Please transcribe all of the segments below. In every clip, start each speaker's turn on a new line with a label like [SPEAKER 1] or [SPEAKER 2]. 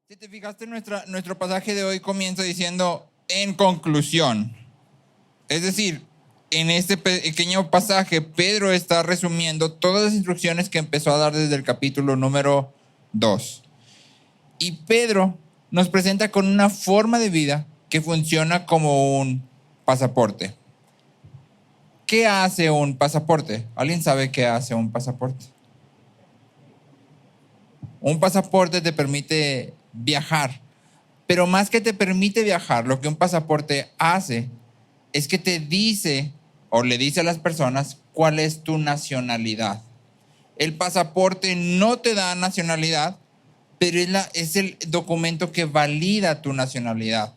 [SPEAKER 1] Si te fijaste, nuestro pasaje de hoy comienza diciendo, en conclusión. Es decir, en este pequeño pasaje, Pedro está resumiendo todas las instrucciones que empezó a dar desde el capítulo número 2. Y Pedro nos presenta con una forma de vida que funciona como un pasaporte. ¿Qué hace un pasaporte? ¿Alguien sabe qué hace un pasaporte? Un pasaporte te permite viajar, pero más que te permite viajar, lo que un pasaporte hace es que te dice o le dice a las personas cuál es tu nacionalidad. El pasaporte no te da nacionalidad, pero es el documento que valida tu nacionalidad.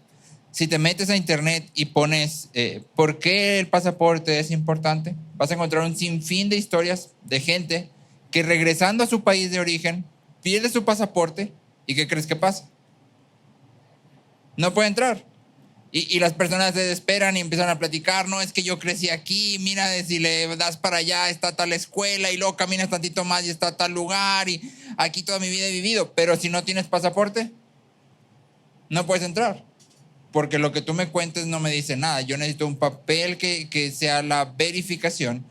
[SPEAKER 1] Si te metes a internet y pones ¿por qué el pasaporte es importante?, vas a encontrar un sinfín de historias de gente que regresando a su país de origen pierde su pasaporte y ¿qué crees que pasa? No puede entrar. Y las personas se desesperan y empiezan a platicar, no, es que yo crecí aquí, mira, si le das para allá está tal escuela y luego caminas tantito más y está tal lugar y aquí toda mi vida he vivido, pero si no tienes pasaporte, no puedes entrar. Porque lo que tú me cuentes no me dice nada. Yo necesito un papel que sea la verificación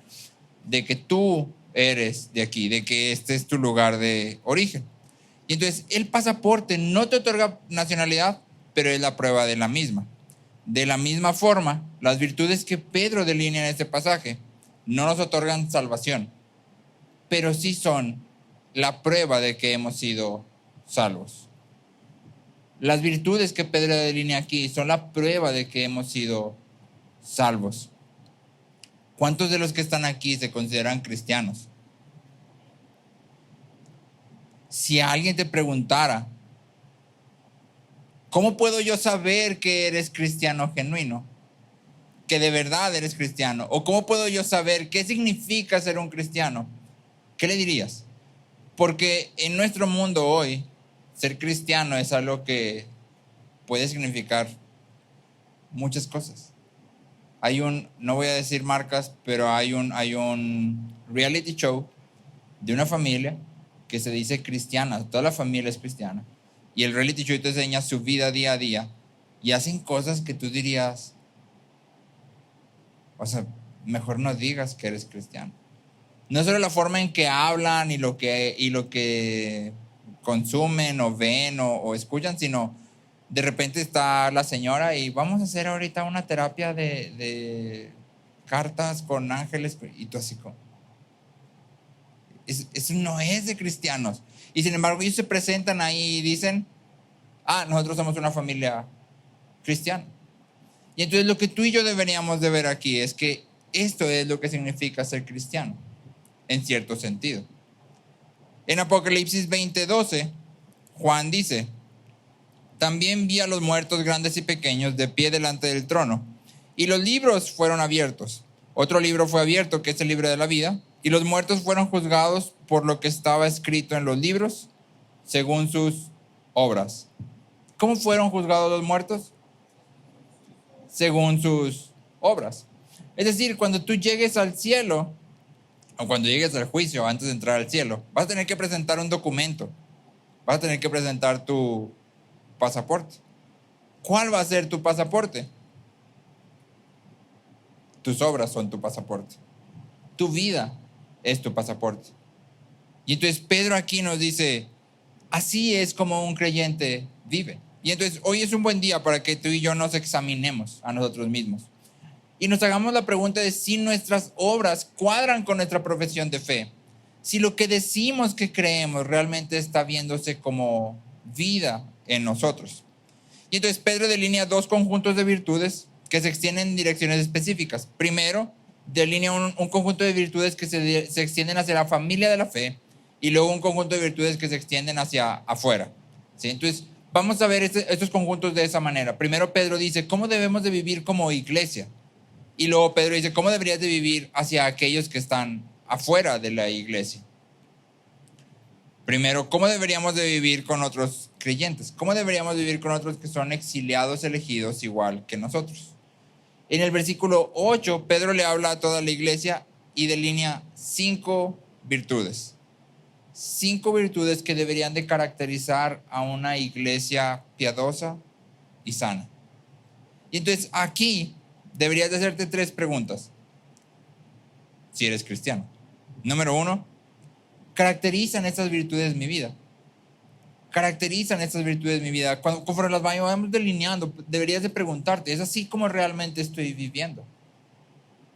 [SPEAKER 1] de que tú eres de aquí, de que este es tu lugar de origen. Y entonces el pasaporte no te otorga nacionalidad, pero es la prueba de la misma. De la misma forma, las virtudes que Pedro delinea en este pasaje no nos otorgan salvación, pero sí son la prueba de que hemos sido salvos. Las virtudes que Pedro delinea aquí son la prueba de que hemos sido salvos. ¿Cuántos de los que están aquí se consideran cristianos? Si alguien te preguntara, ¿cómo puedo yo saber que eres cristiano genuino? Que de verdad eres cristiano. ¿O cómo puedo yo saber qué significa ser un cristiano? ¿Qué le dirías? Porque en nuestro mundo hoy, ser cristiano es algo que puede significar muchas cosas. No voy a decir marcas, pero hay un reality show de una familia que se dice cristiana. Toda la familia es cristiana. Y el reality show te enseña su vida día a día. Y hacen cosas que tú dirías, o sea, mejor no digas que eres cristiano. No solo la forma en que hablan y lo que consumen o ven o escuchan, sino de repente está la señora y vamos a hacer ahorita una terapia de cartas con ángeles y tú así como, eso no es de cristianos. Y sin embargo ellos se presentan ahí y dicen, nosotros somos una familia cristiana. Y entonces lo que tú y yo deberíamos de ver aquí es que esto es lo que significa ser cristiano, en cierto sentido. En Apocalipsis 20:12, Juan dice, también vi a los muertos grandes y pequeños de pie delante del trono, y los libros fueron abiertos. Otro libro fue abierto, que es el libro de la vida, y los muertos fueron juzgados por lo que estaba escrito en los libros, según sus obras. ¿Cómo fueron juzgados los muertos? Según sus obras. Es decir, cuando tú llegues al cielo, o cuando llegues al juicio antes de entrar al cielo, vas a tener que presentar un documento. Vas a tener que presentar tu pasaporte. ¿Cuál va a ser tu pasaporte? Tus obras son tu pasaporte. Tu vida es tu pasaporte. Y entonces Pedro aquí nos dice, así es como un creyente vive. Y entonces hoy es un buen día para que tú y yo nos examinemos a nosotros mismos. Y nos hagamos la pregunta de si nuestras obras cuadran con nuestra profesión de fe. Si lo que decimos que creemos realmente está viéndose como vida en nosotros. Y entonces Pedro delinea dos conjuntos de virtudes que se extienden en direcciones específicas. Primero, delinea un conjunto de virtudes que se extienden hacia la familia de la fe y luego un conjunto de virtudes que se extienden hacia afuera. ¿Sí? Entonces, vamos a ver estos conjuntos de esa manera. Primero Pedro dice, ¿cómo debemos de vivir como iglesia? Y luego Pedro dice, ¿cómo deberías de vivir hacia aquellos que están afuera de la iglesia? Primero, ¿cómo deberíamos de vivir con otros creyentes? ¿Cómo deberíamos vivir con otros que son exiliados, elegidos igual que nosotros? En el versículo 8, Pedro le habla a toda la iglesia y delinea 5 virtudes. 5 virtudes que deberían de caracterizar a una iglesia piadosa y sana. Y entonces aquí deberías de hacerte 3 preguntas si eres cristiano. Número 1, ¿caracterizan estas virtudes mi vida? ¿Caracterizan estas virtudes mi vida? Conforme las vayamos delineando, deberías de preguntarte, ¿es así como realmente estoy viviendo?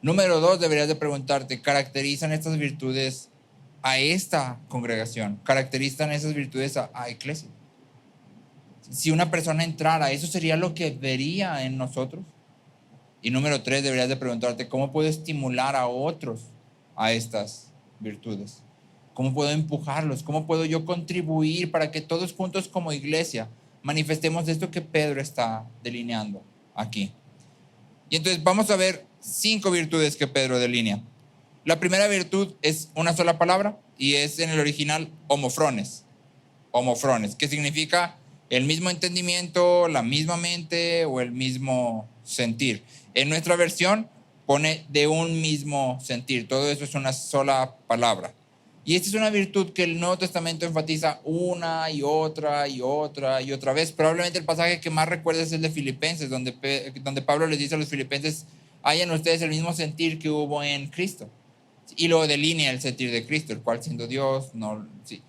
[SPEAKER 1] Número 2, deberías de preguntarte, ¿caracterizan estas virtudes a esta congregación? ¿Caracterizan esas virtudes a iglesia? Si una persona entrara, ¿eso sería lo que vería en nosotros? Y número 3, deberías de preguntarte, ¿cómo puedo estimular a otros a estas virtudes? ¿Cómo puedo empujarlos? ¿Cómo puedo yo contribuir para que todos juntos como iglesia manifestemos esto que Pedro está delineando aquí? Y entonces vamos a ver 5 virtudes que Pedro delinea. La primera virtud es una sola palabra y es en el original homofrones. Homofrones, que significa el mismo entendimiento, la misma mente o el mismo sentir. En nuestra versión pone de un mismo sentir. Todo eso es una sola palabra. Y esta es una virtud que el Nuevo Testamento enfatiza una y otra y otra y otra vez. Probablemente el pasaje que más recuerdas es el de Filipenses, donde Pablo les dice a los filipenses, hayan ustedes el mismo sentir que hubo en Cristo. Y luego delinea el sentir de Cristo, el cual siendo Dios, no... Sí.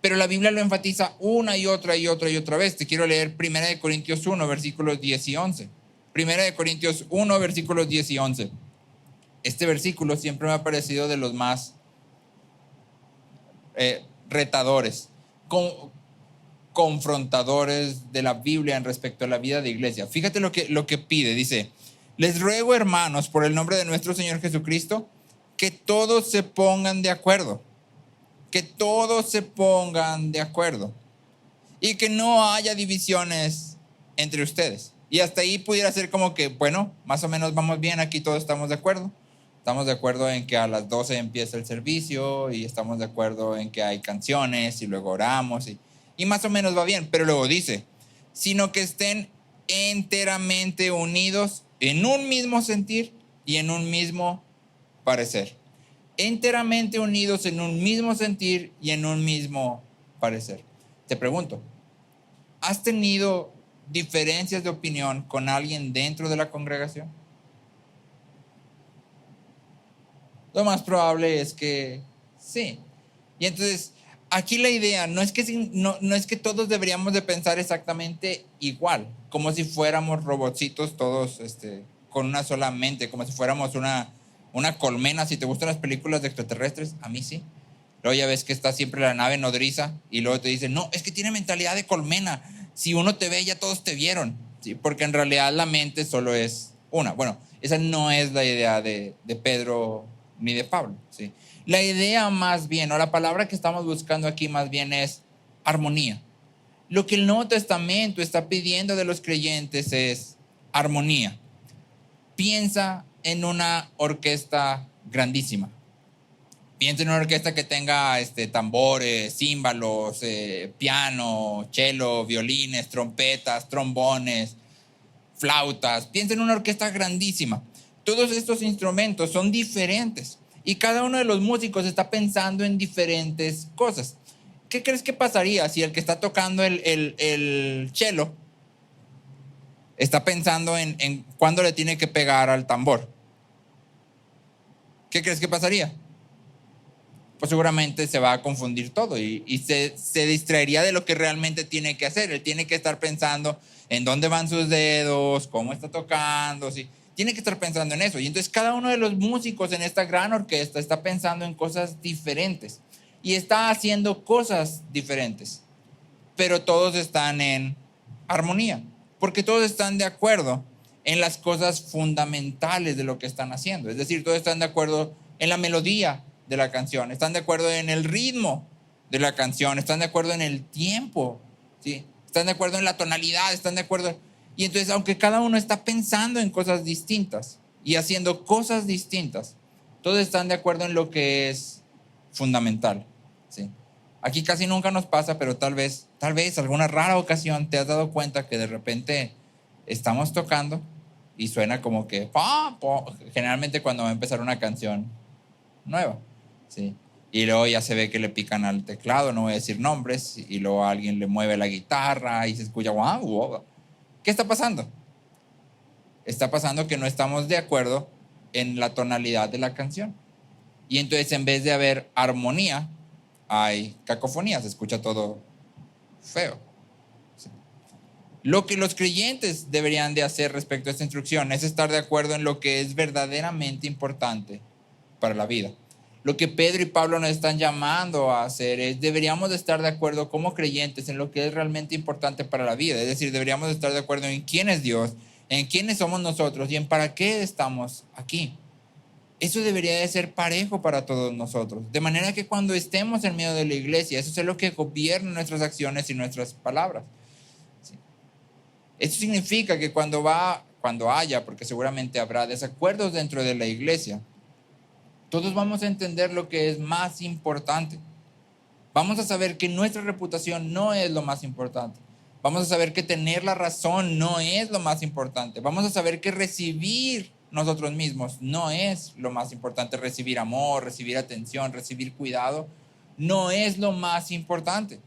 [SPEAKER 1] Pero la Biblia lo enfatiza una y otra y otra y otra vez. Te quiero leer 1 Corintios 1, versículos 10 y 11. 1 Corintios 1, versículos 10 y 11. Este versículo siempre me ha parecido de los más retadores, confrontadores de la Biblia en respecto a la vida de iglesia. Fíjate lo que pide. Dice, les ruego, hermanos, por el nombre de nuestro Señor Jesucristo, que todos se pongan de acuerdo. Que todos se pongan de acuerdo. Y que no haya divisiones entre ustedes. Y hasta ahí pudiera ser como que, bueno, más o menos vamos bien, aquí todos estamos de acuerdo. Estamos de acuerdo en que a las 12 empieza el servicio y estamos de acuerdo en que hay canciones y luego oramos y más o menos va bien. Pero luego dice, sino que estén enteramente unidos en un mismo sentir y en un mismo parecer. Enteramente unidos en un mismo sentir y en un mismo parecer. Te pregunto, ¿has tenido diferencias de opinión con alguien dentro de la congregación? Lo más probable es que sí. Y entonces, aquí la idea no es que todos deberíamos de pensar exactamente igual, como si fuéramos robotcitos todos con una sola mente, como si fuéramos una colmena. Si te gustan las películas de extraterrestres, a mí sí. Luego ya ves que está siempre la nave nodriza y luego te dicen, no, es que tiene mentalidad de colmena. Si uno te ve, ya todos te vieron. ¿Sí? Porque en realidad la mente solo es una. Bueno, esa no es la idea de Pedro ni de Pablo. ¿Sí? La idea más bien, o la palabra que estamos buscando aquí más bien es armonía. Lo que el Nuevo Testamento está pidiendo de los creyentes es armonía. Piensa en una orquesta grandísima. Piensa en una orquesta que tenga tambores, címbalos, piano, cello, violines, trompetas, trombones, flautas. Piensa en una orquesta grandísima. Todos estos instrumentos son diferentes y cada uno de los músicos está pensando en diferentes cosas. ¿Qué crees que pasaría si el que está tocando el cello está pensando en cuándo le tiene que pegar al tambor? ¿Qué crees que pasaría? Pues seguramente se va a confundir todo y se distraería de lo que realmente tiene que hacer. Él tiene que estar pensando en dónde van sus dedos, cómo está tocando, ¿sí? Tiene que estar pensando en eso. Y entonces cada uno de los músicos en esta gran orquesta está pensando en cosas diferentes y está haciendo cosas diferentes, pero todos están en armonía, porque todos están de acuerdo en las cosas fundamentales de lo que están haciendo. Es decir, todos están de acuerdo en la melodía de la canción, están de acuerdo en el ritmo de la canción, están de acuerdo en el tiempo, ¿sí? Están de acuerdo en la tonalidad, están de acuerdo. Y entonces, aunque cada uno está pensando en cosas distintas y haciendo cosas distintas, todos están de acuerdo en lo que es fundamental, ¿sí? Aquí casi nunca nos pasa, pero tal vez alguna rara ocasión te has dado cuenta que de repente estamos tocando y suena como que generalmente cuando va a empezar una canción nueva, ¿sí? Y luego ya se ve que le pican al teclado, no voy a decir nombres, y luego alguien le mueve la guitarra y se escucha, wow, wow. ¿Qué está pasando? Está pasando que no estamos de acuerdo en la tonalidad de la canción. Y entonces en vez de haber armonía, hay cacofonía, se escucha todo feo. Lo que los creyentes deberían de hacer respecto a esta instrucción es estar de acuerdo en lo que es verdaderamente importante para la vida. Lo que Pedro y Pablo nos están llamando a hacer es, deberíamos de estar de acuerdo como creyentes en lo que es realmente importante para la vida. Es decir, deberíamos de estar de acuerdo en quién es Dios, en quiénes somos nosotros y en para qué estamos aquí. Eso debería de ser parejo para todos nosotros. De manera que cuando estemos en medio de la iglesia, eso es lo que gobierna nuestras acciones y nuestras palabras. ¿Sí? Eso significa que cuando haya, porque seguramente habrá desacuerdos dentro de la iglesia, todos vamos a entender lo que es más importante. Vamos a saber que nuestra reputación no es lo más importante. Vamos a saber que tener la razón no es lo más importante. Vamos a saber que recibir nosotros mismos no es lo más importante. Recibir amor, recibir atención, recibir cuidado, no es lo más importante.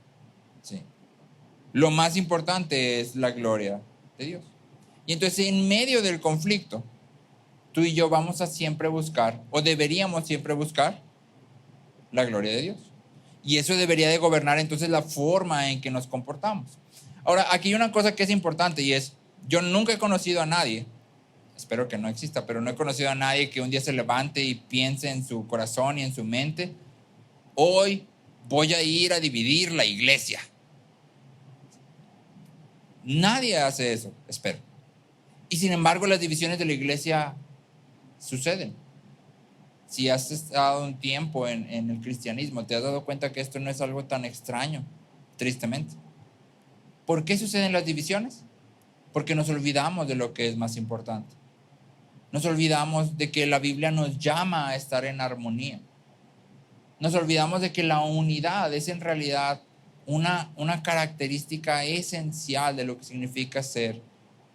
[SPEAKER 1] Sí. Lo más importante es la gloria de Dios. Y entonces en medio del conflicto, tú y yo vamos a siempre buscar, o deberíamos siempre buscar, la gloria de Dios. Y eso debería de gobernar entonces la forma en que nos comportamos. Ahora, aquí hay una cosa que es importante y es, yo nunca he conocido a nadie, espero que no exista, pero no he conocido a nadie que un día se levante y piense en su corazón y en su mente, hoy voy a ir a dividir la iglesia. Nadie hace eso, espero. Y sin embargo, las divisiones de la iglesia suceden. Si has estado un tiempo en el cristianismo, te has dado cuenta que esto no es algo tan extraño, tristemente. ¿Por qué suceden las divisiones? Porque nos olvidamos de lo que es más importante. Nos olvidamos de que la Biblia nos llama a estar en armonía. Nos olvidamos de que la unidad es en realidad una característica esencial de lo que significa ser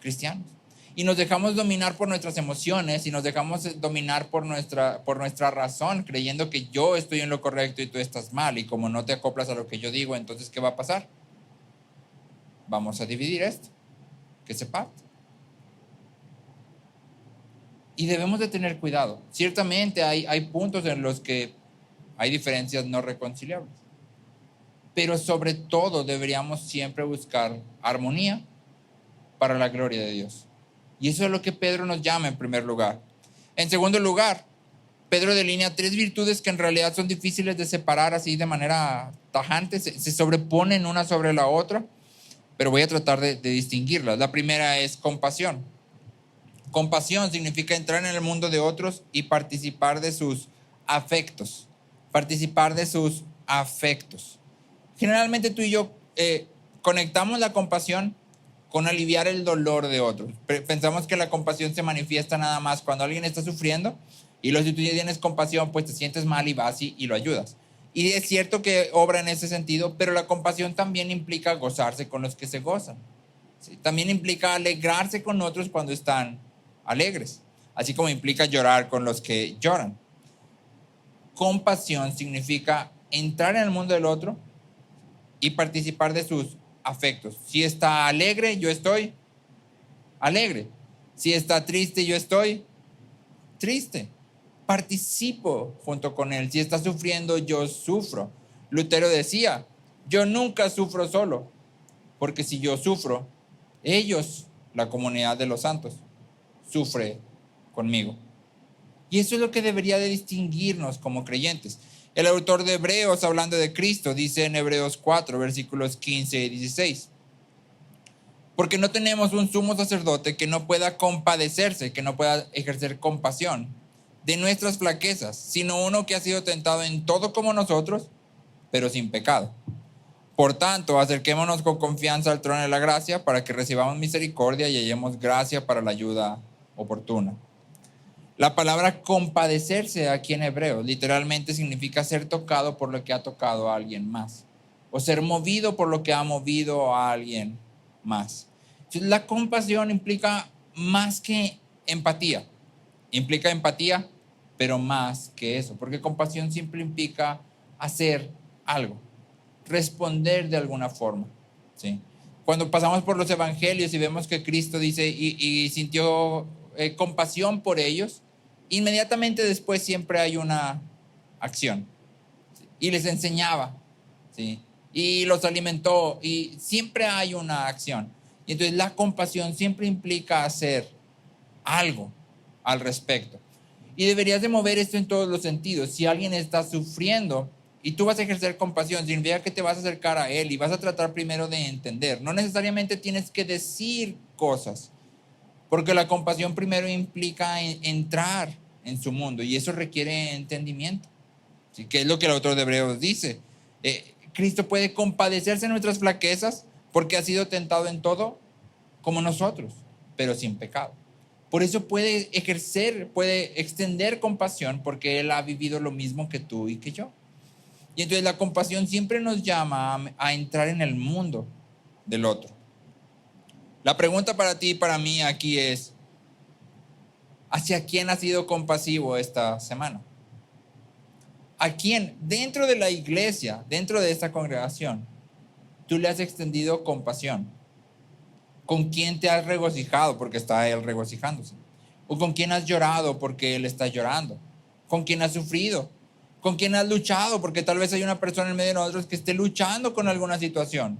[SPEAKER 1] cristianos. Y nos dejamos dominar por nuestras emociones y nos dejamos dominar por nuestra razón, creyendo que yo estoy en lo correcto y tú estás mal. Y como no te acoplas a lo que yo digo, entonces, ¿qué va a pasar? Vamos a dividir esto, que se parte. Y debemos de tener cuidado. Ciertamente hay puntos en los que hay diferencias no reconciliables. Pero sobre todo deberíamos siempre buscar armonía para la gloria de Dios. Y eso es lo que Pedro nos llama en primer lugar. En segundo lugar, Pedro delinea 3 virtudes que en realidad son difíciles de separar así de manera tajante, se sobreponen una sobre la otra, pero voy a tratar de distinguirlas. La primera es compasión. Compasión significa entrar en el mundo de otros y participar de sus afectos. Participar de sus afectos. Generalmente tú y yo conectamos la compasión con aliviar el dolor de otros. Pensamos que la compasión se manifiesta nada más cuando alguien está sufriendo y si tú tienes compasión, pues te sientes mal y vas y lo ayudas. Y es cierto que obra en ese sentido, pero la compasión también implica gozarse con los que se gozan. ¿Sí? También implica alegrarse con otros cuando están alegres, así como implica llorar con los que lloran. Compasión significa entrar en el mundo del otro y participar de sus afectos. Si está alegre, yo estoy alegre. Si está triste, yo estoy triste. Participo junto con él. Si está sufriendo, yo sufro. Lutero decía, yo nunca sufro solo, porque si yo sufro, ellos, la comunidad de los santos, sufre conmigo. Y eso es lo que debería de distinguirnos como creyentes. El autor de Hebreos, hablando de Cristo, dice en Hebreos 4, versículos 15 y 16. Porque no tenemos un sumo sacerdote que no pueda compadecerse, que no pueda ejercer compasión de nuestras flaquezas, sino uno que ha sido tentado en todo como nosotros, pero sin pecado. Por tanto, acerquémonos con confianza al trono de la gracia para que recibamos misericordia y hallemos gracia para la ayuda oportuna. La palabra compadecerse aquí en hebreo literalmente significa ser tocado por lo que ha tocado a alguien más, o ser movido por lo que ha movido a alguien más. Entonces, la compasión implica más que empatía. Implica empatía, pero más que eso, porque compasión siempre implica hacer algo, responder de alguna forma, ¿sí? Cuando pasamos por los evangelios y vemos que Cristo dice y sintió compasión por ellos, inmediatamente después siempre hay una acción, ¿sí? Y les enseñaba, ¿sí? Y los alimentó y siempre hay una acción. Y entonces la compasión siempre implica hacer algo al respecto. Y deberías de mover esto en todos los sentidos. Si alguien está sufriendo y tú vas a ejercer compasión, significa que te vas a acercar a él y vas a tratar primero de entender. No necesariamente tienes que decir cosas, porque la compasión primero implica entrar en su mundo y eso requiere entendimiento. ¿Sí? Que es lo que el autor de Hebreos dice. Cristo puede compadecerse de nuestras flaquezas porque ha sido tentado en todo como nosotros, pero sin pecado. Por eso puede extender compasión porque Él ha vivido lo mismo que tú y que yo. Y entonces la compasión siempre nos llama a entrar en el mundo del otro. La pregunta para ti y para mí aquí es, ¿hacia quién has sido compasivo esta semana? ¿A quién dentro de la iglesia, dentro de esta congregación, tú le has extendido compasión? ¿Con quién te has regocijado porque está Él regocijándose? ¿O con quién has llorado porque Él está llorando? ¿Con quién has sufrido? ¿Con quién has luchado? Porque tal vez hay una persona en medio de nosotros que esté luchando con alguna situación.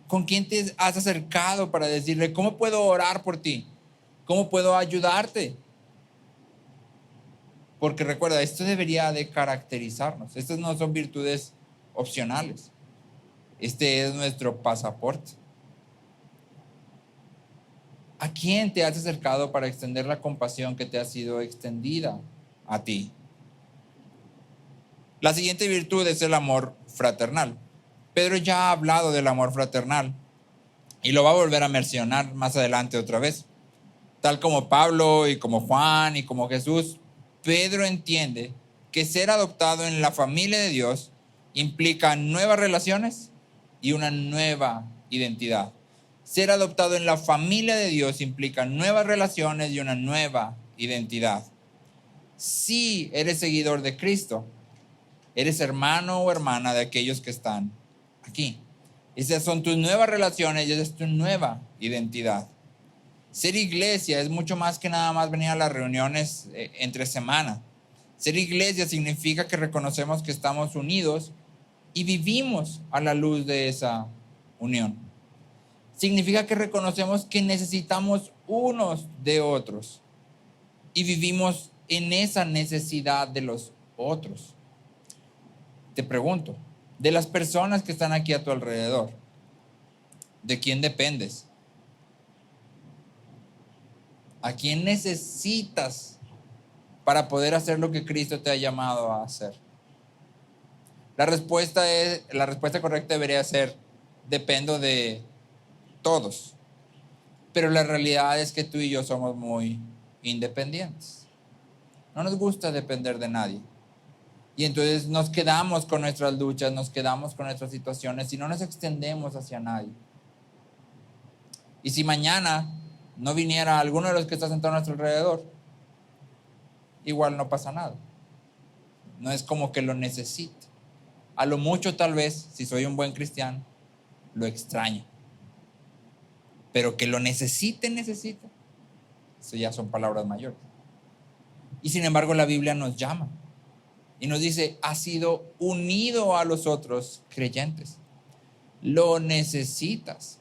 [SPEAKER 1] ¿Con quién te has acercado para decirle, ¿cómo puedo orar por ti? ¿Cómo puedo ayudarte? Porque recuerda, esto debería de caracterizarnos. Estas no son virtudes opcionales. Este es nuestro pasaporte. ¿A quién te has acercado para extender la compasión que te ha sido extendida a ti? La siguiente virtud es el amor fraternal. Pedro ya ha hablado del amor fraternal y lo va a volver a mencionar más adelante otra vez. Tal como Pablo y como Juan y como Jesús, Pedro entiende que ser adoptado en la familia de Dios implica nuevas relaciones y una nueva identidad. Ser adoptado en la familia de Dios implica nuevas relaciones y una nueva identidad. Si eres seguidor de Cristo, eres hermano o hermana de aquellos que están aquí. Esas son tus nuevas relaciones y esa es tu nueva identidad. Ser iglesia es mucho más que nada más venir a las reuniones entre semana. Ser iglesia significa que reconocemos que estamos unidos y vivimos a la luz de esa unión. Significa que reconocemos que necesitamos unos de otros y vivimos en esa necesidad de los otros. Te pregunto, de las personas que están aquí a tu alrededor, ¿de quién dependes? ¿A quién necesitas para poder hacer lo que Cristo te ha llamado a hacer? La respuesta correcta debería ser, dependo de todos. Pero la realidad es que tú y yo somos muy independientes. No nos gusta depender de nadie. Y entonces nos quedamos con nuestras luchas, nos quedamos con nuestras situaciones y no nos extendemos hacia nadie. Y si mañana no viniera alguno de los que está sentado a nuestro alrededor, igual no pasa nada. No es como que lo necesite. A lo mucho tal vez, si soy un buen cristiano, lo extraño. Pero que lo necesite. Eso ya son palabras mayores. Y sin embargo la Biblia nos llama y nos dice, ha sido unido a los otros creyentes. Lo necesitas.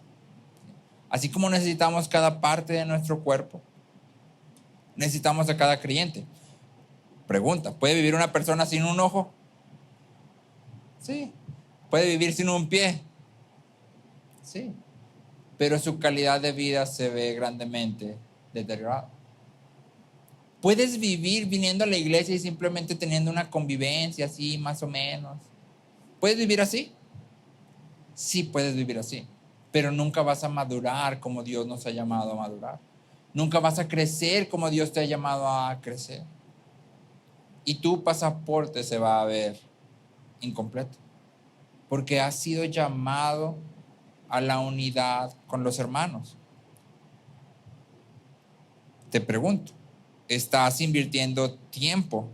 [SPEAKER 1] Así como necesitamos cada parte de nuestro cuerpo, necesitamos a cada creyente. Pregunta, ¿puede vivir una persona sin un ojo? Sí. ¿Puede vivir sin un pie? Sí. Pero su calidad de vida se ve grandemente deteriorada. ¿Puedes vivir viniendo a la iglesia y simplemente teniendo una convivencia así, más o menos? ¿Puedes vivir así? Sí, puedes vivir así. Pero nunca vas a madurar como Dios nos ha llamado a madurar. Nunca vas a crecer como Dios te ha llamado a crecer. Y tu pasaporte se va a ver incompleto. Porque has sido llamado a la unidad con los hermanos. Te pregunto, ¿estás invirtiendo tiempo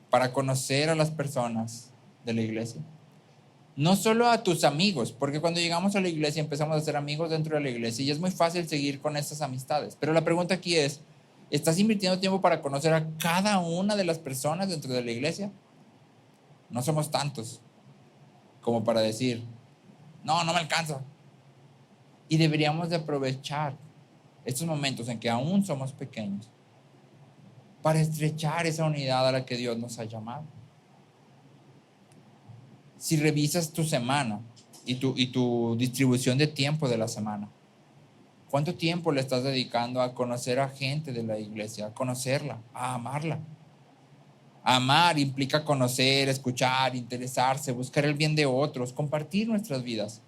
[SPEAKER 1] para conocer a las personas de la iglesia. No solo a tus amigos, porque cuando llegamos a la iglesia empezamos a ser amigos dentro de la iglesia y es muy fácil seguir con estas amistades. Pero la pregunta aquí es, ¿estás invirtiendo tiempo para conocer a cada una de las personas dentro de la iglesia? No somos tantos como para decir, no me alcanza. Y deberíamos de aprovechar estos momentos en que aún somos pequeños para estrechar esa unidad a la que Dios nos ha llamado. Si revisas tu semana y tu distribución de tiempo de la semana, ¿cuánto tiempo le estás dedicando a conocer a gente de la iglesia, a conocerla, a amarla? Amar implica conocer, escuchar, interesarse, buscar el bien de otros, compartir nuestras vidas.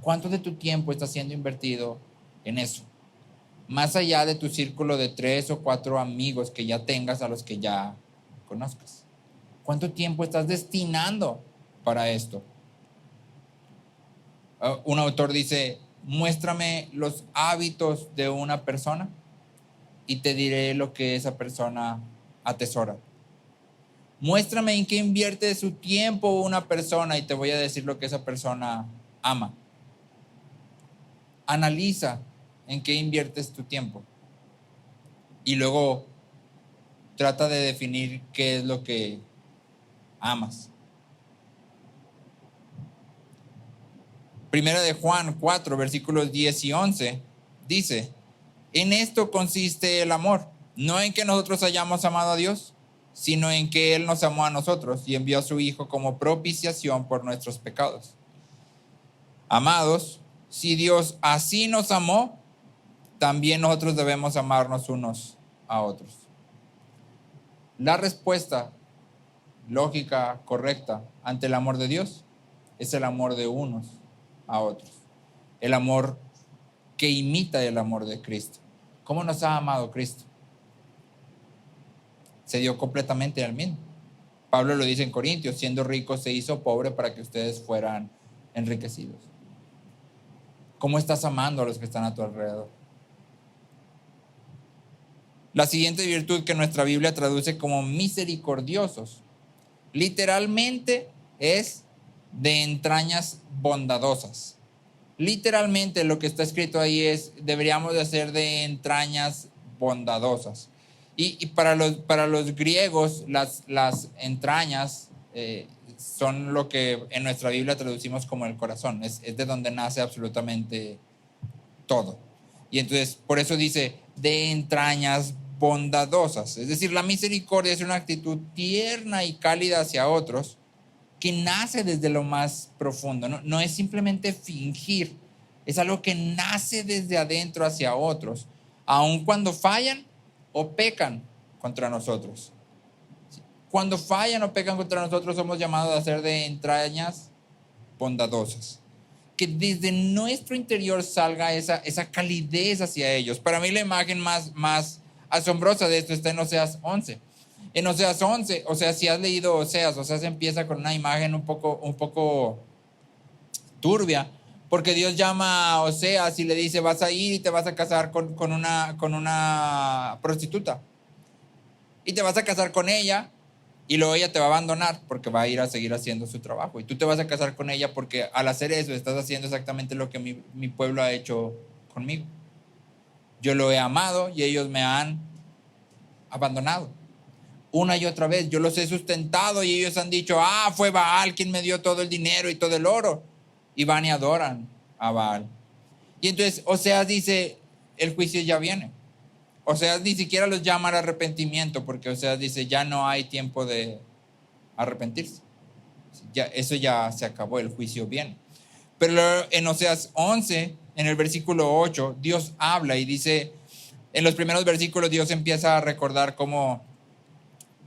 [SPEAKER 1] ¿Cuánto de tu tiempo está siendo invertido en eso? Más allá de tu círculo de 3 o 4 amigos que ya tengas, a los que ya conozcas. ¿Cuánto tiempo estás destinando para esto? Un autor dice, muéstrame los hábitos de una persona y te diré lo que esa persona atesora. Muéstrame en qué invierte su tiempo una persona y te voy a decir lo que esa persona ama. Analiza en qué inviertes tu tiempo y luego trata de definir qué es lo que amas. Primera de Juan 4, versículos 10 y 11, dice, en esto consiste el amor, no en que nosotros hayamos amado a Dios, sino en que Él nos amó a nosotros y envió a su Hijo como propiciación por nuestros pecados. Amados, si Dios así nos amó, también nosotros debemos amarnos unos a otros. La respuesta lógica, correcta, ante el amor de Dios es el amor de unos a otros. El amor que imita el amor de Cristo. ¿Cómo nos ha amado Cristo? Se dio completamente al mismo. Pablo lo dice en Corintios, siendo rico se hizo pobre para que ustedes fueran enriquecidos. ¿Cómo estás amando a los que están a tu alrededor? La siguiente virtud que nuestra Biblia traduce como misericordiosos, literalmente es de entrañas bondadosas. Literalmente lo que está escrito ahí es, deberíamos de ser de entrañas bondadosas. Y para los griegos, las entrañas son lo que en nuestra Biblia traducimos como el corazón. Es de donde nace absolutamente todo. Y entonces, por eso dice, de entrañas bondadosas. Es decir, la misericordia es una actitud tierna y cálida hacia otros que nace desde lo más profundo. No es simplemente fingir, es algo que nace desde adentro hacia otros, aun cuando fallan o pecan contra nosotros. Cuando fallan o pecan contra nosotros, somos llamados a ser de entrañas bondadosas. Que desde nuestro interior salga esa calidez hacia ellos. Para mí la imagen más asombrosa de esto está en Oseas 11. En Oseas 11, o sea, si has leído Oseas empieza con una imagen un poco turbia, porque Dios llama a Oseas y le dice, vas a ir y te vas a casar con una prostituta. Y te vas a casar con ella y luego ella te va a abandonar porque va a ir a seguir haciendo su trabajo. Y tú te vas a casar con ella porque al hacer eso estás haciendo exactamente lo que mi pueblo ha hecho conmigo. Yo lo he amado y ellos me han abandonado. Una y otra vez, yo los he sustentado y ellos han dicho, fue Baal quien me dio todo el dinero y todo el oro. Y van y adoran a Baal. Y entonces Oseas dice, el juicio ya viene. Oseas ni siquiera los llama al arrepentimiento, porque Oseas dice, ya no hay tiempo de arrepentirse. Eso ya se acabó, el juicio viene. Pero en Oseas 11, en el versículo 8, Dios habla y dice, en los primeros versículos Dios empieza a recordar cómo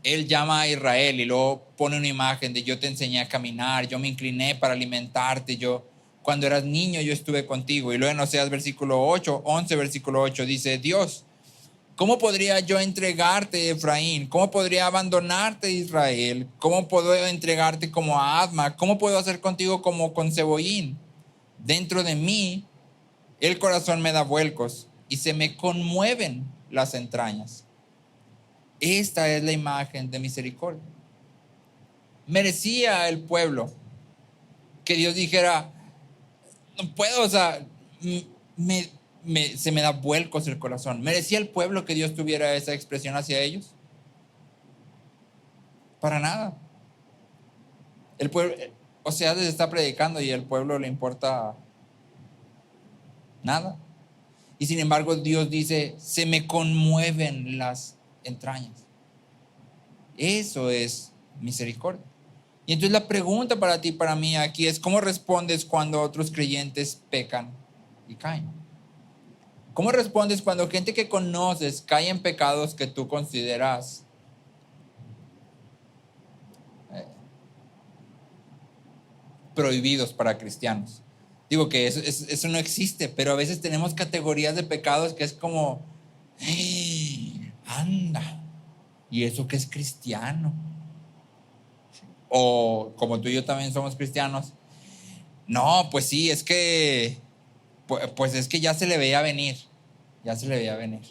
[SPEAKER 1] Él llama a Israel y luego pone una imagen de yo te enseñé a caminar, yo me incliné para alimentarte, cuando eras niño yo estuve contigo. Y luego en Oseas versículo 8, 11 versículo 8 dice, Dios, ¿cómo podría yo entregarte, Efraín? ¿Cómo podría abandonarte, Israel? ¿Cómo puedo entregarte como a Adma? ¿Cómo puedo hacer contigo como con Zeboín? Dentro de mí, el corazón me da vuelcos y se me conmueven las entrañas. Esta es la imagen de misericordia. Merecía el pueblo que Dios dijera, no puedo, o sea, se me da vuelcos el corazón. ¿Merecía el pueblo que Dios tuviera esa expresión hacia ellos? Para nada. El pueblo, Oseas les está predicando y al pueblo le importa nada. Y sin embargo Dios dice, se me conmueven las entrañas. Eso es misericordia. Y entonces la pregunta para ti, para mí aquí es, ¿cómo respondes cuando otros creyentes pecan y caen? ¿Cómo respondes cuando gente que conoces cae en pecados que tú consideras prohibidos para cristianos? Digo que eso no existe, pero a veces tenemos categorías de pecados que es como, hey, anda, ¿y eso que es cristiano? O como tú y yo también somos cristianos, no, pues sí, es que, pues es que ya se le veía venir, ya se le veía venir.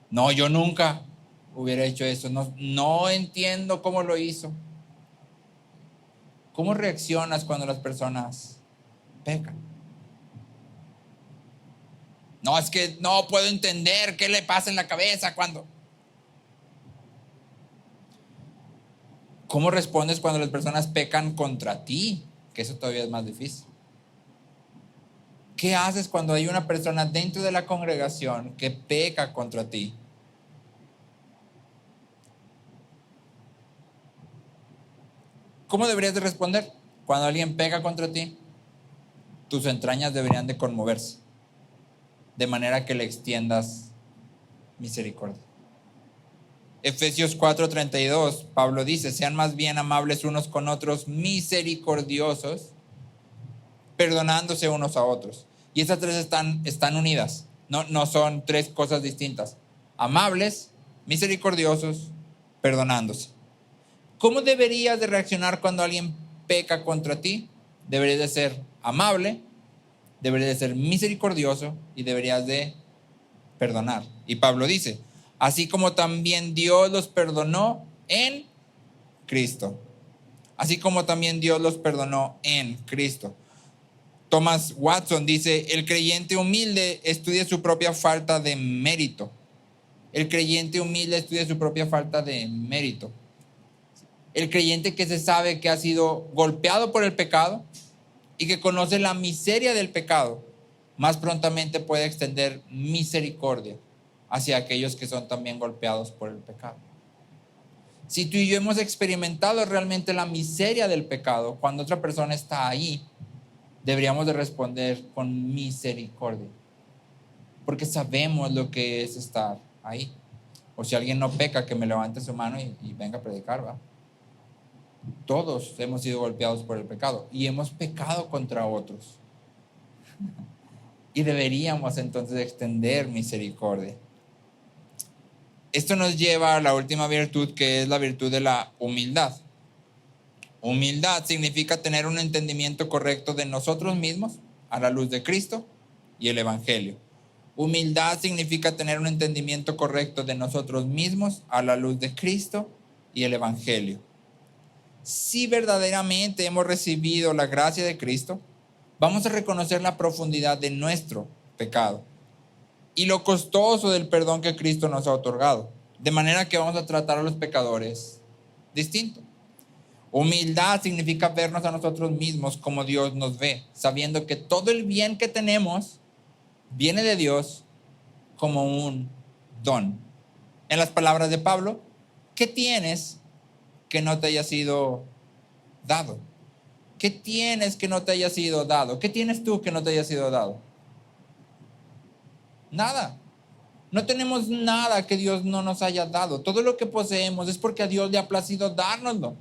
[SPEAKER 1] No, yo nunca hubiera hecho eso, no entiendo cómo lo hizo. ¿Cómo reaccionas cuando las personas pecan? No, es que no puedo entender qué le pasa en la cabeza cuando... ¿Cómo respondes cuando las personas pecan contra ti? Que eso todavía es más difícil. ¿Qué haces cuando hay una persona dentro de la congregación que peca contra ti? ¿Cómo deberías de responder? Cuando alguien peca contra ti, tus entrañas deberían de conmoverse, de manera que le extiendas misericordia. Efesios 4:32, Pablo dice, sean más bien amables unos con otros, misericordiosos, perdonándose unos a otros. Y estas tres están unidas, no son tres cosas distintas. Amables, misericordiosos, perdonándose. ¿Cómo deberías de reaccionar cuando alguien peca contra ti? Deberías de ser amable, deberías de ser misericordioso y deberías de perdonar. Y Pablo dice, así como también Dios los perdonó en Cristo. Así como también Dios los perdonó en Cristo. Thomas Watson dice, el creyente humilde estudia su propia falta de mérito. El creyente humilde estudia su propia falta de mérito. El creyente que se sabe que ha sido golpeado por el pecado y que conoce la miseria del pecado, más prontamente puede extender misericordia hacia aquellos que son también golpeados por el pecado. Si tú y yo hemos experimentado realmente la miseria del pecado, cuando otra persona está ahí, deberíamos de responder con misericordia, porque sabemos lo que es estar ahí. O si alguien no peca, que me levante su mano y venga a predicar, ¿va? Todos hemos sido golpeados por el pecado y hemos pecado contra otros. Y deberíamos entonces extender misericordia. Esto nos lleva a la última virtud, que es la virtud de la humildad. Humildad significa tener un entendimiento correcto de nosotros mismos a la luz de Cristo y el Evangelio. Humildad significa tener un entendimiento correcto de nosotros mismos a la luz de Cristo y el Evangelio. Si verdaderamente hemos recibido la gracia de Cristo, vamos a reconocer la profundidad de nuestro pecado y lo costoso del perdón que Cristo nos ha otorgado, de manera que vamos a tratar a los pecadores distinto. Humildad significa vernos a nosotros mismos como Dios nos ve, sabiendo que todo el bien que tenemos viene de Dios como un don. En las palabras de Pablo, ¿qué tienes que no te haya sido dado? ¿Qué tienes que no te haya sido dado? ¿Qué tienes tú que no te haya sido dado? Nada. No tenemos nada que Dios no nos haya dado. Todo lo que poseemos es porque a Dios le ha placido dárnoslo.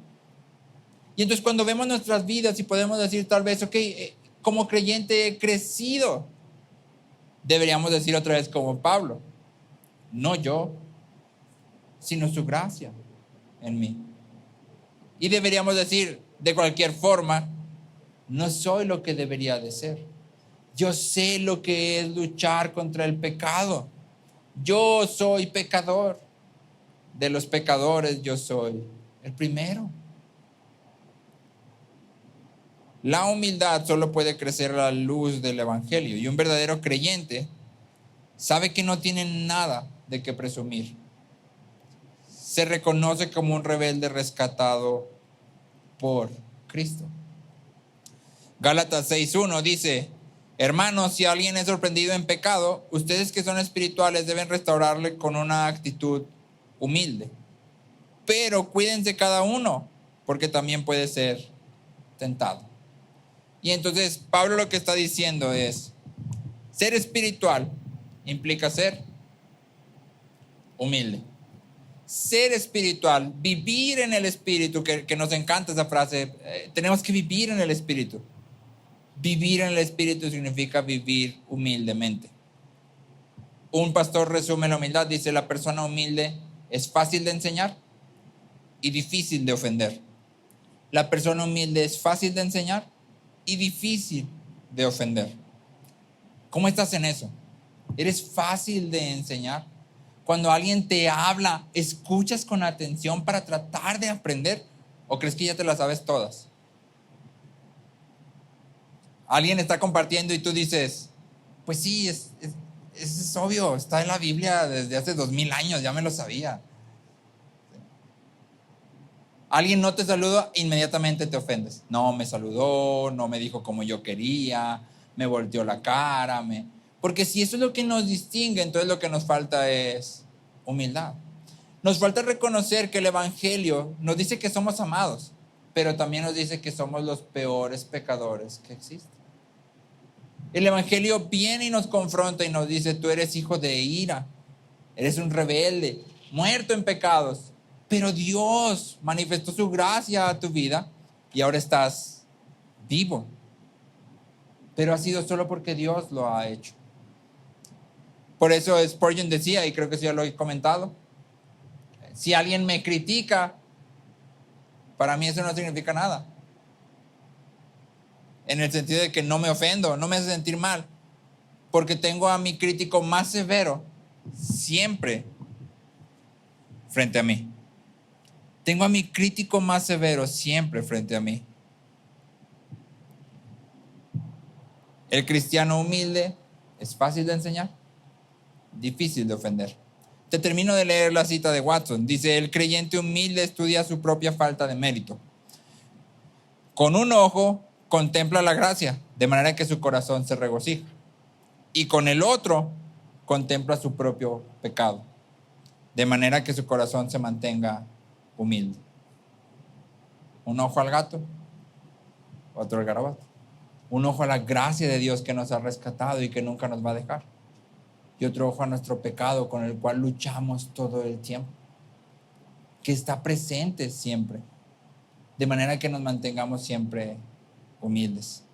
[SPEAKER 1] Y entonces cuando vemos nuestras vidas y podemos decir tal vez, ok, como creyente he crecido, deberíamos decir otra vez como Pablo, no yo, sino su gracia en mí. Y deberíamos decir de cualquier forma, no soy lo que debería de ser. Yo sé lo que es luchar contra el pecado. Yo soy pecador. De los pecadores yo soy el primero. La humildad solo puede crecer a la luz del Evangelio, y un verdadero creyente sabe que no tiene nada de qué presumir. Se reconoce como un rebelde rescatado por Cristo. Gálatas 6:1 dice: hermanos, si alguien es sorprendido en pecado, ustedes que son espirituales deben restaurarle con una actitud humilde. Pero cuídense cada uno, porque también puede ser tentado. Y entonces Pablo lo que está diciendo es: ser espiritual implica ser humilde. Ser espiritual, vivir en el espíritu, que nos encanta esa frase, tenemos que vivir en el espíritu. Vivir en el espíritu significa vivir humildemente. Un pastor resume la humildad, dice: la persona humilde es fácil de enseñar y difícil de ofender. La persona humilde es fácil de enseñar y difícil de ofender. ¿Cómo estás en eso? ¿Eres fácil de enseñar? Cuando alguien te habla, ¿escuchas con atención para tratar de aprender? ¿O crees que ya te las sabes todas? Alguien está compartiendo y tú dices: pues sí, es obvio, está en la Biblia desde hace 2000 años, ya me lo sabía. Alguien no te saluda, inmediatamente te ofendes. No me saludó, no me dijo como yo quería, me volteó la cara. Porque si eso es lo que nos distingue, entonces lo que nos falta es humildad. Nos falta reconocer que el Evangelio nos dice que somos amados, pero también nos dice que somos los peores pecadores que existen. El Evangelio viene y nos confronta y nos dice: tú eres hijo de ira, eres un rebelde, muerto en pecados, pero Dios manifestó su gracia a tu vida y ahora estás vivo. Pero ha sido solo porque Dios lo ha hecho. Por eso Spurgeon decía, y creo que sí ya lo he comentado: si alguien me critica, para mí eso no significa nada. En el sentido de que no me ofendo, no me hace sentir mal, porque tengo a mi crítico más severo siempre frente a mí. Tengo a mi crítico más severo siempre frente a mí. El cristiano humilde es fácil de enseñar, difícil de ofender. Te termino de leer la cita de Watson. Dice: el creyente humilde estudia su propia falta de mérito. Con un ojo contempla la gracia, de manera que su corazón se regocija. Y con el otro contempla su propio pecado, de manera que su corazón se mantenga humilde. Un ojo al gato, otro al garabato. Un ojo a la gracia de Dios que nos ha rescatado y que nunca nos va a dejar. Y otro ojo a nuestro pecado con el cual luchamos todo el tiempo, que está presente siempre, de manera que nos mantengamos siempre humildes.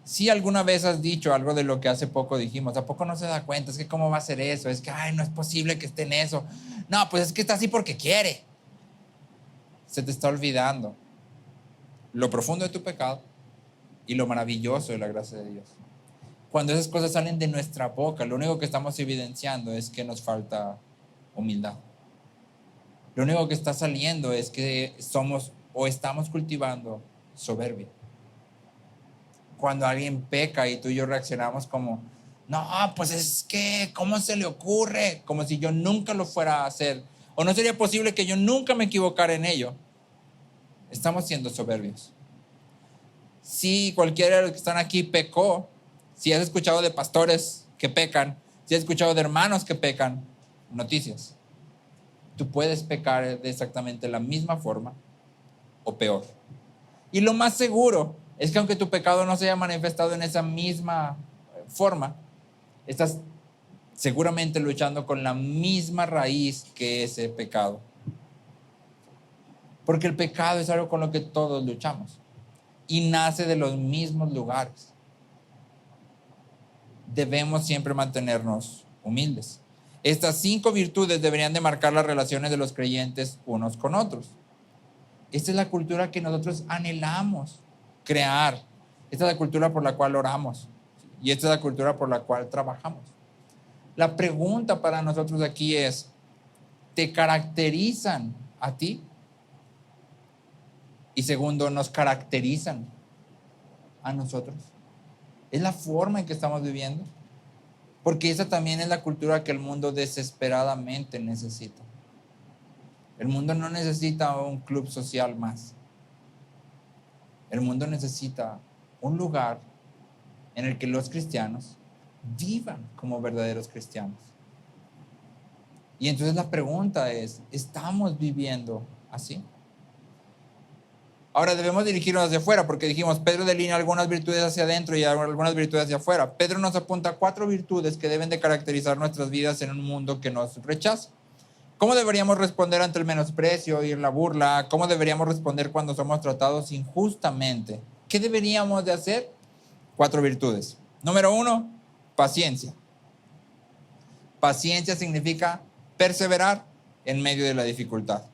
[SPEAKER 1] Si alguna vez has dicho algo de lo que hace poco dijimos: ¿a poco no se da cuenta? Es que ¿cómo va a ser eso? Es que, no es posible que esté en eso. No, pues es que está así porque quiere. Se te está olvidando lo profundo de tu pecado y lo maravilloso de la gracia de Dios. Cuando esas cosas salen de nuestra boca, lo único que estamos evidenciando es que nos falta humildad. Lo único que está saliendo es que somos o estamos cultivando soberbia. Cuando alguien peca y tú y yo reaccionamos como: no, pues es que, ¿cómo se le ocurre? Como si yo nunca lo fuera a hacer. O no sería posible que yo nunca me equivocara en ello. Estamos siendo soberbios. Si cualquiera de los que están aquí pecó, si has escuchado de pastores que pecan, si has escuchado de hermanos que pecan, noticias. Tú puedes pecar de exactamente la misma forma o peor. Y lo más seguro es que aunque tu pecado no se haya manifestado en esa misma forma, estás seguramente luchando con la misma raíz que ese pecado. Porque el pecado es algo con lo que todos luchamos y nace de los mismos lugares. Debemos siempre mantenernos humildes. Estas 5 virtudes deberían de marcar las relaciones de los creyentes unos con otros. Esta es la cultura que nosotros anhelamos crear. Esta es la cultura por la cual oramos. Y esta es la cultura por la cual trabajamos. La pregunta para nosotros aquí es: ¿te caracterizan a ti? Y segundo, nos caracterizan a nosotros. Es la forma en que estamos viviendo. Porque esa también es la cultura que el mundo desesperadamente necesita. El mundo no necesita un club social más. El mundo necesita un lugar en el que los cristianos vivan como verdaderos cristianos. Y entonces la pregunta es, ¿estamos viviendo así? Ahora debemos dirigirnos hacia afuera, porque dijimos, Pedro delinea algunas virtudes hacia adentro y algunas virtudes hacia afuera. Pedro nos apunta 4 virtudes que deben de caracterizar nuestras vidas en un mundo que nos rechaza. ¿Cómo deberíamos responder ante el menosprecio y la burla? ¿Cómo deberíamos responder cuando somos tratados injustamente? ¿Qué deberíamos de hacer? 4 virtudes. Número 1, paciencia. Paciencia significa perseverar en medio de la dificultad.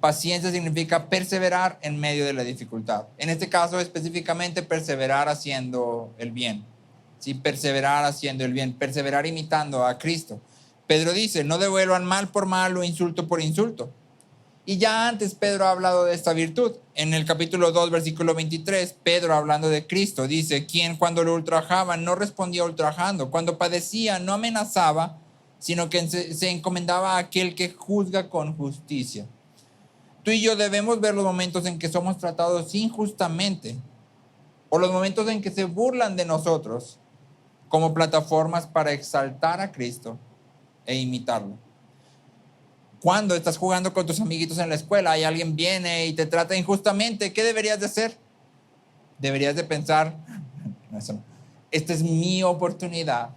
[SPEAKER 1] Paciencia significa perseverar en medio de la dificultad. En este caso específicamente perseverar haciendo el bien. Sí, perseverar haciendo el bien, perseverar imitando a Cristo. Pedro dice, no devuelvan mal por mal o insulto por insulto. Y ya antes Pedro ha hablado de esta virtud. En el capítulo 2, versículo 23, Pedro hablando de Cristo dice, quien cuando lo ultrajaban no respondía ultrajando, cuando padecía no amenazaba, sino que se encomendaba a aquel que juzga con justicia. Tú y yo debemos ver los momentos en que somos tratados injustamente o los momentos en que se burlan de nosotros como plataformas para exaltar a Cristo e imitarlo. Cuando estás jugando con tus amiguitos en la escuela y alguien viene y te trata injustamente, ¿qué deberías de hacer? Deberías de pensar, esta es mi oportunidad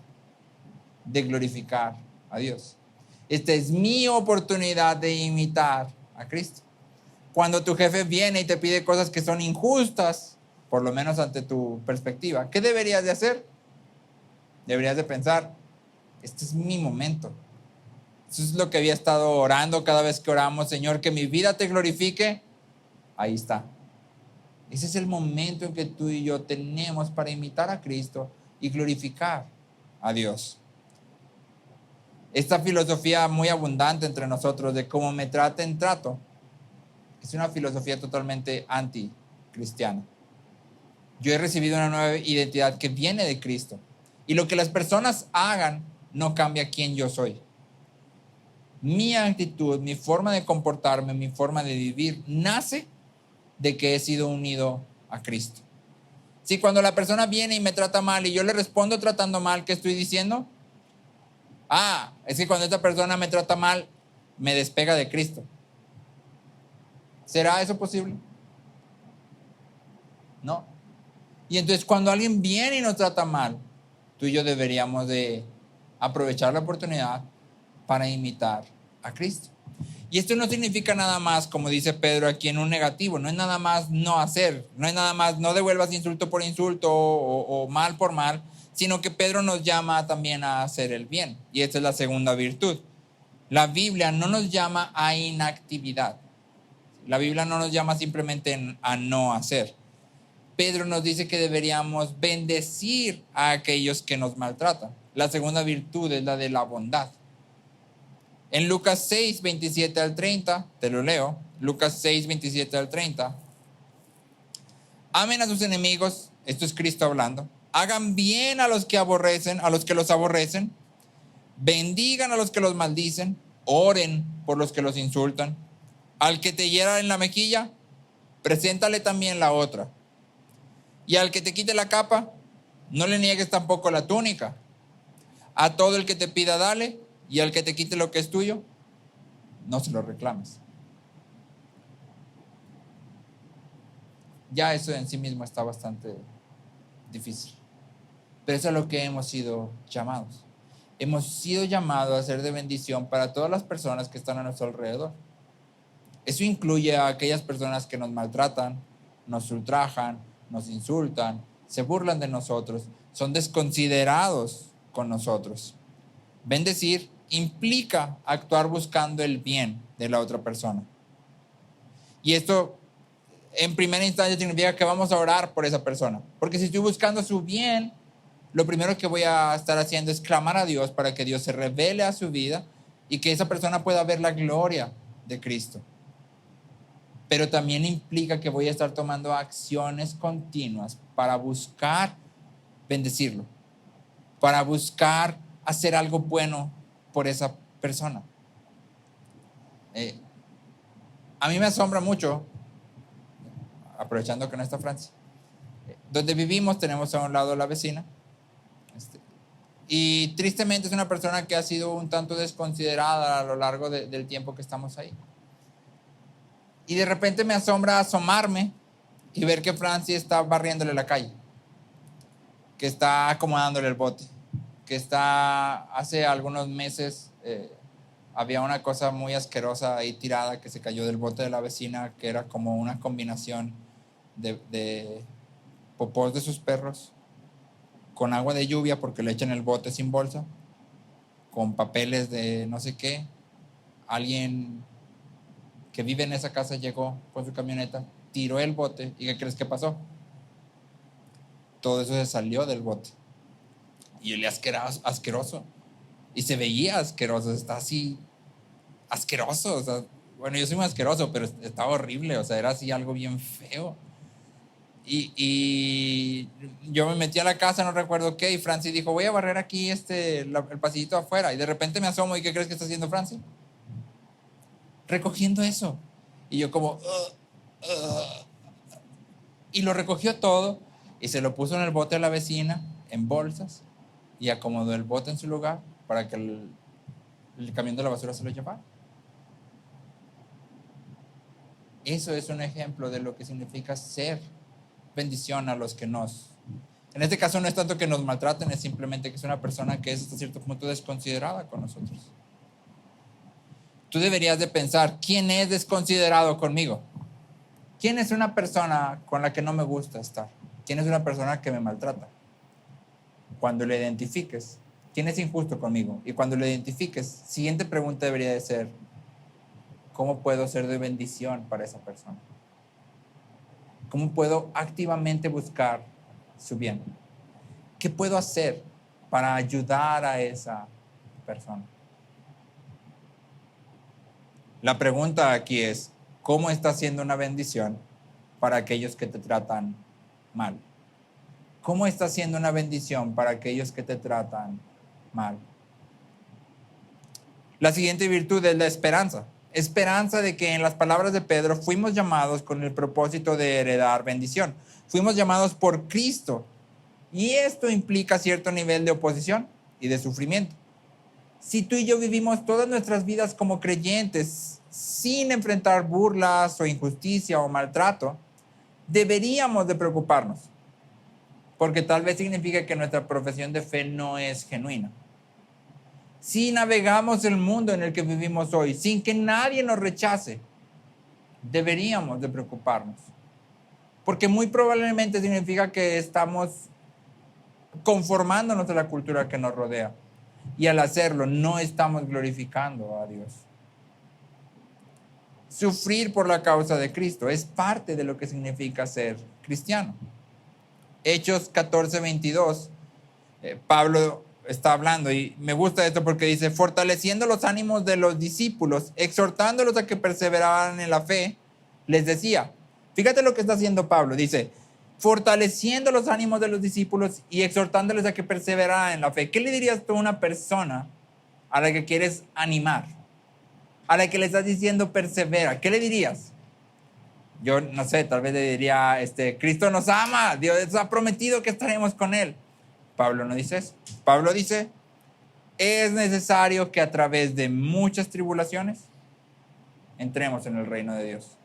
[SPEAKER 1] de glorificar a Dios. Esta es mi oportunidad de imitar a Cristo. Cuando tu jefe viene y te pide cosas que son injustas, por lo menos ante tu perspectiva, ¿qué deberías de hacer? Deberías de pensar, este es mi momento. Eso es lo que había estado orando cada vez que oramos, Señor, que mi vida te glorifique. Ahí está. Ese es el momento en que tú y yo tenemos para imitar a Cristo y glorificar a Dios. Esta filosofía muy abundante entre nosotros de cómo me traten, trato, es una filosofía totalmente anticristiana. Yo he recibido una nueva identidad que viene de Cristo. Y lo que las personas hagan no cambia quién yo soy. Mi actitud, mi forma de comportarme, mi forma de vivir, nace de que he sido unido a Cristo. Si cuando la persona viene y me trata mal y yo le respondo tratando mal, ¿qué estoy diciendo? Es que cuando esta persona me trata mal, me despega de Cristo. ¿Será eso posible? No. Y entonces cuando alguien viene y nos trata mal, tú y yo deberíamos de aprovechar la oportunidad para imitar a Cristo. Y esto no significa nada más, como dice Pedro aquí, en un negativo. No es nada más no hacer, no es nada más no devuelvas insulto por insulto o mal por mal, sino que Pedro nos llama también a hacer el bien. Y esta es la segunda virtud. La Biblia no nos llama a inactividad. La Biblia no nos llama simplemente a no hacer. Pedro nos dice que deberíamos bendecir a aquellos que nos maltratan. La segunda virtud es la de la bondad. En Lucas 6, 27 al 30, te lo leo. Lucas 6, 27 al 30. Amen a sus enemigos, esto es Cristo hablando. Hagan bien a los que aborrecen, a los que los aborrecen. Bendigan a los que los maldicen. Oren por los que los insultan. Al que te hiera en la mejilla, preséntale también la otra. Y al que te quite la capa, no le niegues tampoco la túnica. A todo el que te pida, dale. Y al que te quite lo que es tuyo, no se lo reclames. Ya eso en sí mismo está bastante difícil. Pero eso es a lo que hemos sido llamados. Hemos sido llamados a ser de bendición para todas las personas que están a nuestro alrededor. Eso incluye a aquellas personas que nos maltratan, nos ultrajan, nos insultan, se burlan de nosotros, son desconsiderados con nosotros. Bendecir implica actuar buscando el bien de la otra persona. Y esto, en primera instancia, significa que vamos a orar por esa persona. Porque si estoy buscando su bien, lo primero que voy a estar haciendo es clamar a Dios para que Dios se revele a su vida y que esa persona pueda ver la gloria de Cristo. pero también implica que voy a estar tomando acciones continuas para buscar bendecirlo, para buscar hacer algo bueno por esa persona. A mí me asombra mucho, aprovechando que no está Francia, donde vivimos tenemos a un lado la vecina, y tristemente es una persona que ha sido un tanto desconsiderada a lo largo del tiempo que estamos ahí. Y de repente me asombra asomarme y ver que Francia está barriéndole la calle, que está acomodándole el bote, que hace algunos meses había una cosa muy asquerosa ahí tirada que se cayó del bote de la vecina, que era como una combinación de popós de sus perros con agua de lluvia porque le echan el bote sin bolsa, con papeles de no sé qué. Alguien que vive en esa casa llegó con su camioneta, tiró el bote y ¿qué crees que pasó? Todo eso se salió del bote y olía asqueroso y se veía asqueroso, está así asqueroso, o sea, bueno, yo soy muy asqueroso, pero estaba horrible, o sea, era así algo bien feo. Y yo me metí a la casa, no recuerdo qué, y Francis dijo, voy a barrer aquí el pasillito afuera, y de repente me asomo, ¿y qué crees que está haciendo Francis? Recogiendo eso. Y yo como y lo recogió todo y se lo puso en el bote de la vecina en bolsas y acomodó el bote en su lugar para que el camión de la basura se lo llevara. Eso es un ejemplo de lo que significa ser bendición a los que en este caso no es tanto que nos maltraten, es simplemente que es una persona que es hasta cierto punto desconsiderada con nosotros. Tú deberías de pensar, ¿quién es desconsiderado conmigo? ¿Quién es una persona con la que no me gusta estar? ¿Quién es una persona que me maltrata? Cuando lo identifiques, ¿quién es injusto conmigo? Y cuando lo identifiques, siguiente pregunta debería de ser, ¿cómo puedo ser de bendición para esa persona? ¿Cómo puedo activamente buscar su bien? ¿Qué puedo hacer para ayudar a esa persona? La pregunta aquí es, ¿cómo estás siendo una bendición para aquellos que te tratan mal? ¿Cómo estás siendo una bendición para aquellos que te tratan mal? La siguiente virtud es la esperanza. Esperanza de que en las palabras de Pedro fuimos llamados con el propósito de heredar bendición. Fuimos llamados por Cristo. Y esto implica cierto nivel de oposición y de sufrimiento. Si tú y yo vivimos todas nuestras vidas como creyentes sin enfrentar burlas o injusticia o maltrato, deberíamos de preocuparnos, porque tal vez significa que nuestra profesión de fe no es genuina. Si navegamos el mundo en el que vivimos hoy sin que nadie nos rechace, deberíamos de preocuparnos, porque muy probablemente significa que estamos conformándonos a la cultura que nos rodea. Y al hacerlo, no estamos glorificando a Dios. Sufrir por la causa de Cristo es parte de lo que significa ser cristiano. Hechos 14:22, Pablo está hablando y me gusta esto porque dice, fortaleciendo los ánimos de los discípulos, exhortándolos a que perseveraran en la fe, les decía, fíjate lo que está haciendo Pablo, dice, fortaleciendo los ánimos de los discípulos y exhortándoles a que perseveraran en la fe. ¿Qué le dirías tú a una persona a la que quieres animar? A la que le estás diciendo persevera. ¿Qué le dirías? Yo no sé, tal vez le diría, Cristo nos ama, Dios ha prometido que estaremos con Él. Pablo no dice eso. Pablo dice, es necesario que a través de muchas tribulaciones entremos en el reino de Dios.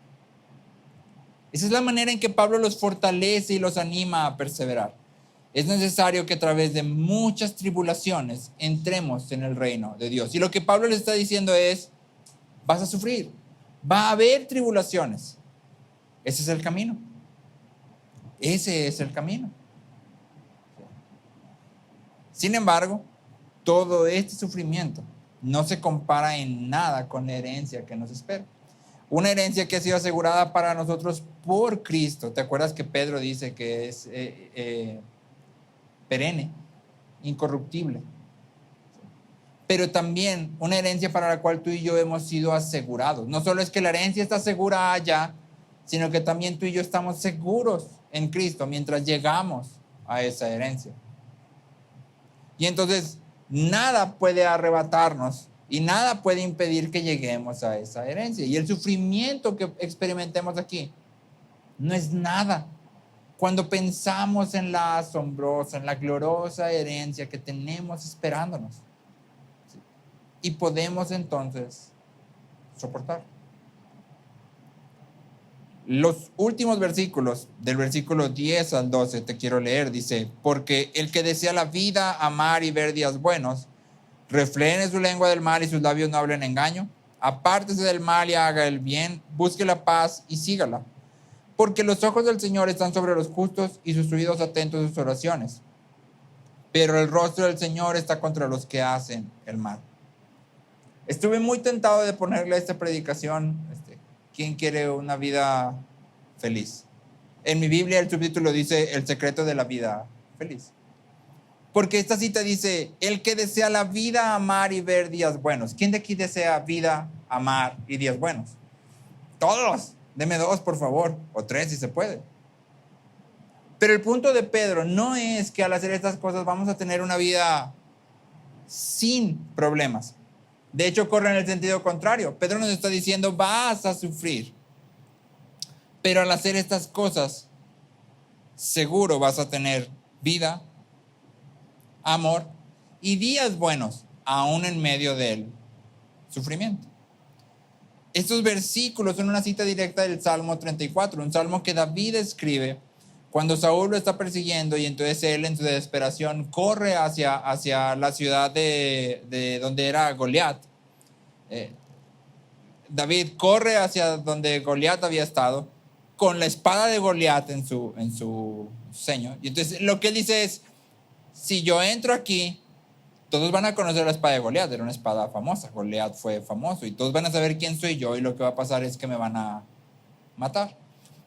[SPEAKER 1] Esa es la manera en que Pablo los fortalece y los anima a perseverar. Es necesario que a través de muchas tribulaciones entremos en el reino de Dios. Y lo que Pablo les está diciendo es, vas a sufrir, va a haber tribulaciones. Ese es el camino. Ese es el camino. Sin embargo, todo este sufrimiento no se compara en nada con la herencia que nos espera. Una herencia que ha sido asegurada para nosotros por Cristo. ¿Te acuerdas que Pedro dice que es perenne, incorruptible? Pero también una herencia para la cual tú y yo hemos sido asegurados. No solo es que la herencia está asegura allá, sino que también tú y yo estamos seguros en Cristo mientras llegamos a esa herencia. Y entonces nada puede arrebatarnos y nada puede impedir que lleguemos a esa herencia. Y el sufrimiento que experimentemos aquí no es nada cuando pensamos en la asombrosa, en la gloriosa herencia que tenemos esperándonos. ¿Sí? Y podemos entonces soportar. Los últimos versículos, del versículo 10 al 12, te quiero leer. Dice: porque el que desea la vida, amar y ver días buenos, refrene su lengua del mal y sus labios no hablen engaño. Apártese del mal y haga el bien, busque la paz y sígala. Porque los ojos del Señor están sobre los justos y sus oídos atentos a sus oraciones. Pero el rostro del Señor está contra los que hacen el mal. Estuve muy tentado de ponerle a esta predicación, ¿quién quiere una vida feliz? En mi Biblia el subtítulo dice: el secreto de la vida feliz. Porque esta cita dice: el que desea la vida, amar y ver días buenos. ¿Quién de aquí desea vida, amar y días buenos? Todos. Deme 2, por favor, o 3 si se puede. Pero el punto de Pedro no es que al hacer estas cosas vamos a tener una vida sin problemas. De hecho, corre en el sentido contrario. Pedro nos está diciendo: vas a sufrir, pero al hacer estas cosas, seguro vas a tener vida, amor y días buenos, aún en medio del sufrimiento. Estos versículos son una cita directa del Salmo 34, un salmo que David escribe cuando Saúl lo está persiguiendo, y entonces él, en su desesperación, corre hacia la ciudad de donde era Goliat. David corre hacia donde Goliat había estado con la espada de Goliat en su ceño. Y entonces lo que él dice es: si yo entro aquí, todos van a conocer la espada de Goliat. Era una espada famosa. Goliat fue famoso y todos van a saber quién soy yo, y lo que va a pasar es que me van a matar.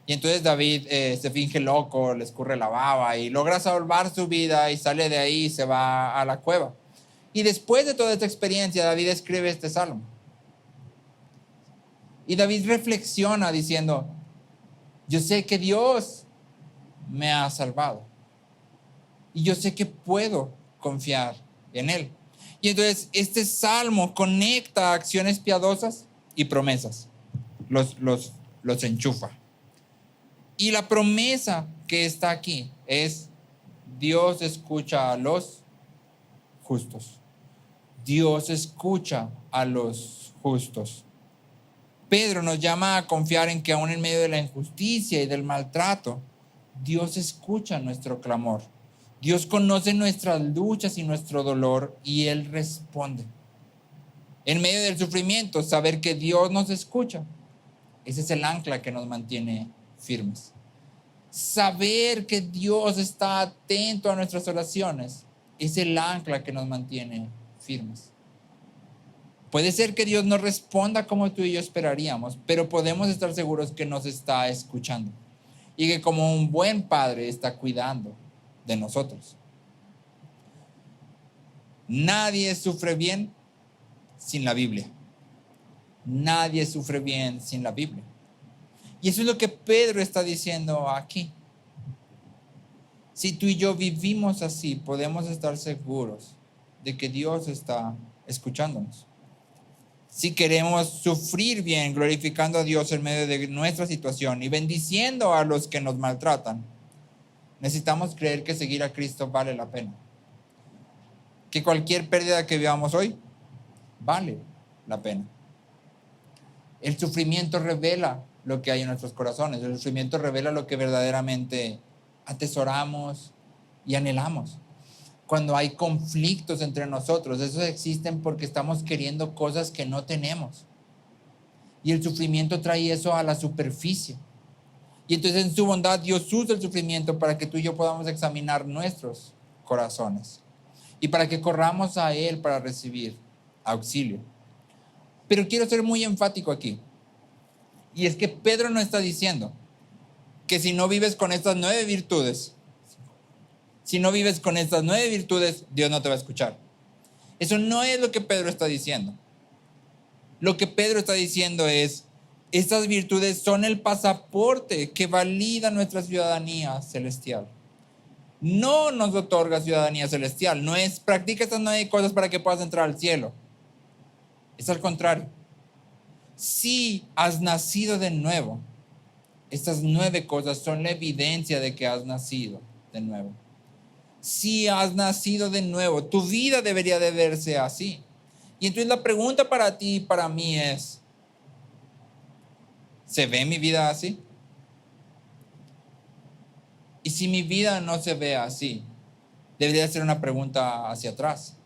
[SPEAKER 1] Y entonces David se finge loco, le escurre la baba y logra salvar su vida y sale de ahí y se va a la cueva. Y después de toda esta experiencia, David escribe este salmo. Y David reflexiona diciendo: yo sé que Dios me ha salvado y yo sé que puedo confiar en Él. Y entonces este salmo conecta acciones piadosas y promesas, los enchufa. Y la promesa que está aquí es: Dios escucha a los justos. Dios escucha a los justos. Pedro nos llama a confiar en que aún en medio de la injusticia y del maltrato, Dios escucha nuestro clamor. Dios conoce nuestras luchas y nuestro dolor, y Él responde. En medio del sufrimiento, saber que Dios nos escucha, ese es el ancla que nos mantiene firmes. Saber que Dios está atento a nuestras oraciones es el ancla que nos mantiene firmes. Puede ser que Dios no responda como tú y yo esperaríamos, pero podemos estar seguros que nos está escuchando y que como un buen padre está cuidando de nosotros. Nadie sufre bien sin la Biblia. Nadie sufre bien sin la Biblia. Y eso es lo que Pedro está diciendo aquí. Si tú y yo vivimos así, podemos estar seguros de que Dios está escuchándonos. Si queremos sufrir bien, glorificando a Dios en medio de nuestra situación y bendiciendo a los que nos maltratan, necesitamos creer que seguir a Cristo vale la pena. Que cualquier pérdida que vivamos hoy vale la pena. El sufrimiento revela lo que hay en nuestros corazones. El sufrimiento revela lo que verdaderamente atesoramos y anhelamos. Cuando hay conflictos entre nosotros, esos existen porque estamos queriendo cosas que no tenemos. Y el sufrimiento trae eso a la superficie. Y entonces en su bondad Dios usa el sufrimiento para que tú y yo podamos examinar nuestros corazones y para que corramos a Él para recibir auxilio. Pero quiero ser muy enfático aquí. Y es que Pedro no está diciendo que si no vives con estas 9 virtudes, Dios no te va a escuchar. Eso no es lo que Pedro está diciendo. Lo que Pedro está diciendo es: Estas virtudes son el pasaporte que valida nuestra ciudadanía celestial. No nos otorga ciudadanía celestial. No es practica estas 9 cosas para que puedas entrar al cielo. Es al contrario. Si has nacido de nuevo, estas 9 cosas son la evidencia de que has nacido de nuevo. Si has nacido de nuevo, tu vida debería de verse así. Y entonces la pregunta para ti y para mí es, ¿se ve mi vida así? Y si mi vida no se ve así, debería ser una pregunta hacia atrás.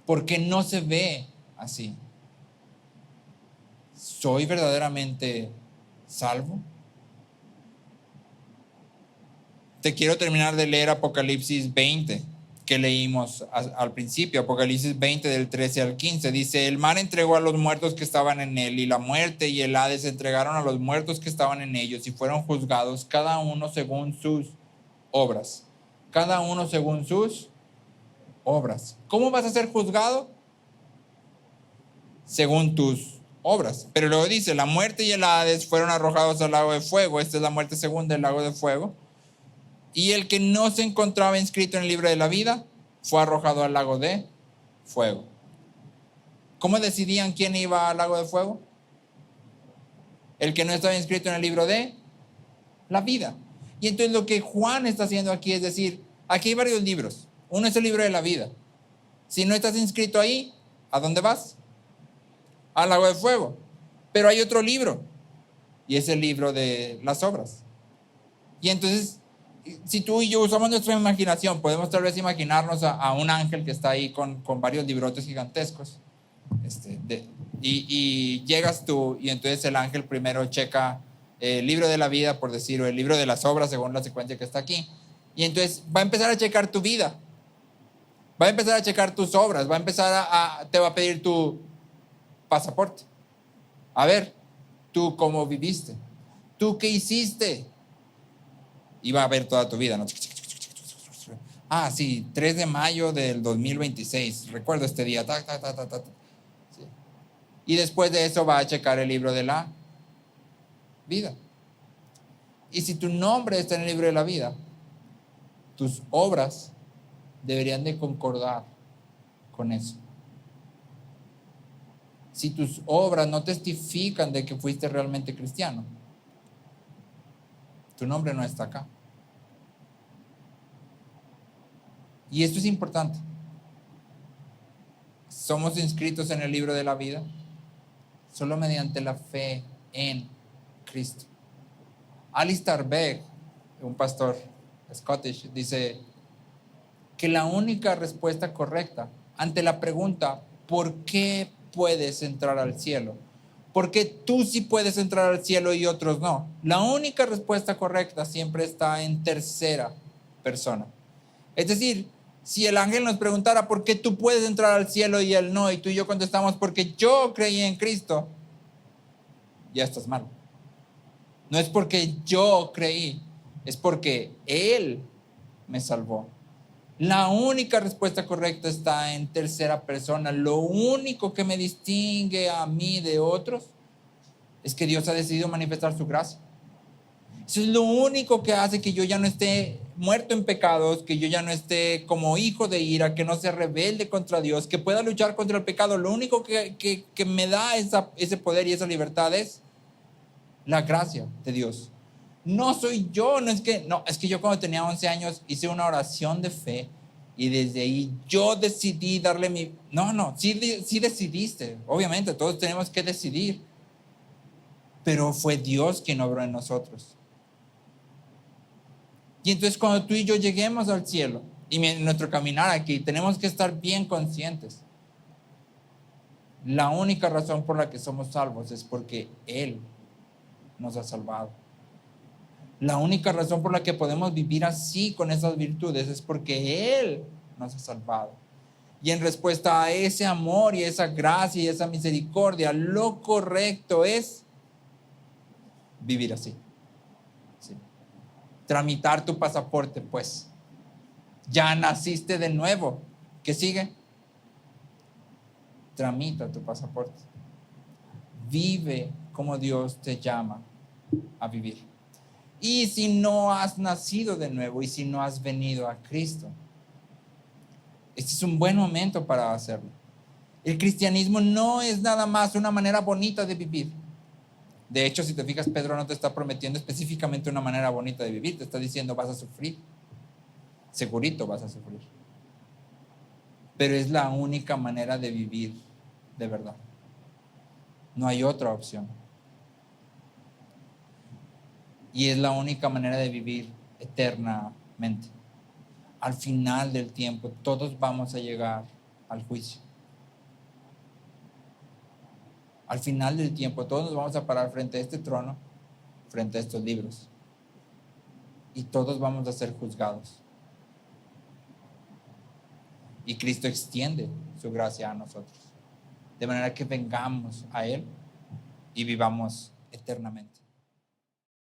[SPEAKER 1] ¿Por qué no se ve así? ¿Soy verdaderamente salvo? Te quiero terminar de leer Apocalipsis 20, que leímos al principio. Apocalipsis 20 del 13 al 15. Dice, el mar entregó a los muertos que estaban en él, y la muerte y el Hades entregaron a los muertos que estaban en ellos, y fueron juzgados cada uno según sus obras. Cada uno según sus obras. ¿Cómo vas a ser juzgado? Según tus obras. Pero luego dice, la muerte y el Hades fueron arrojados al lago de fuego. Esta es la muerte segunda, el lago de fuego. Y el que no se encontraba inscrito en el libro de la vida fue arrojado al lago de fuego. ¿Cómo decidían quién iba al lago de fuego? El que no estaba inscrito en el libro de la vida. Y entonces lo que Juan está haciendo aquí es decir, aquí hay varios libros. Uno es el libro de la vida. Si no estás inscrito ahí, ¿a dónde vas? Al lago de fuego. Pero hay otro libro, y es el libro de las obras. Y entonces, si tú y yo usamos nuestra imaginación, podemos tal vez imaginarnos a un ángel que está ahí con varios librotes gigantescos. Y llegas tú, y entonces el ángel primero checa el libro de la vida, por decir, o el libro de las obras, según la secuencia que está aquí. Y entonces va a empezar a checar tu vida. Va a empezar a checar tus obras. Va a empezar te va a pedir tu pasaporte. A ver, tú cómo viviste. ¿Tú qué hiciste? Y va a ver toda tu vida, ¿no? Ah, sí, 3 de mayo del 2026. Recuerdo este día. Sí. Y después de eso va a checar el libro de la vida. Y si tu nombre está en el libro de la vida, tus obras deberían de concordar con eso. Si tus obras no testifican de que fuiste realmente cristiano, tu nombre no está acá. Y esto es importante. Somos inscritos en el libro de la vida solo mediante la fe en Cristo. Alistair Begg, un pastor Scottish, dice que la única respuesta correcta ante la pregunta ¿por qué puedes entrar al cielo? ¿Por qué tú sí puedes entrar al cielo y otros no? La única respuesta correcta siempre está en tercera persona. Es decir, si el ángel nos preguntara ¿por qué tú puedes entrar al cielo y él no? Y tú y yo contestamos porque yo creí en Cristo, ya estás mal. No es porque yo creí, es porque Él me salvó. La única respuesta correcta está en tercera persona. Lo único que me distingue a mí de otros es que Dios ha decidido manifestar su gracia. Eso es lo único que hace que yo ya no esté muerto en pecados, que yo ya no esté como hijo de ira, que no sea rebelde contra Dios, que pueda luchar contra el pecado. Lo único que me da ese poder y esa libertad es la gracia de Dios. No soy yo, es que yo cuando tenía 11 años hice una oración de fe y desde ahí yo decidí darle sí decidiste, obviamente todos tenemos que decidir, pero fue Dios quien obró en nosotros. Y entonces cuando tú y yo lleguemos al cielo y en nuestro caminar aquí, tenemos que estar bien conscientes. La única razón por la que somos salvos es porque Él nos ha salvado. La única razón por la que podemos vivir así con esas virtudes es porque Él nos ha salvado. Y en respuesta a ese amor y esa gracia y esa misericordia, lo correcto es vivir así. Sí. Tramitar tu pasaporte, pues. Ya naciste de nuevo. ¿Qué sigue? Tramita tu pasaporte. Vive cómo Dios te llama a vivir. Y si no has nacido de nuevo y si no has venido a Cristo, este es un buen momento para hacerlo. El cristianismo no es nada más una manera bonita de vivir. De hecho, si te fijas, Pedro no te está prometiendo específicamente una manera bonita de vivir, te está diciendo vas a sufrir, segurito vas a sufrir. Pero es la única manera de vivir de verdad. No hay otra opción. Y es la única manera de vivir eternamente. Al final del tiempo, todos vamos a llegar al juicio. Al final del tiempo, todos nos vamos a parar frente a este trono, frente a estos libros. Y todos vamos a ser juzgados. Y Cristo extiende su gracia a nosotros. De manera que vengamos a Él y vivamos eternamente.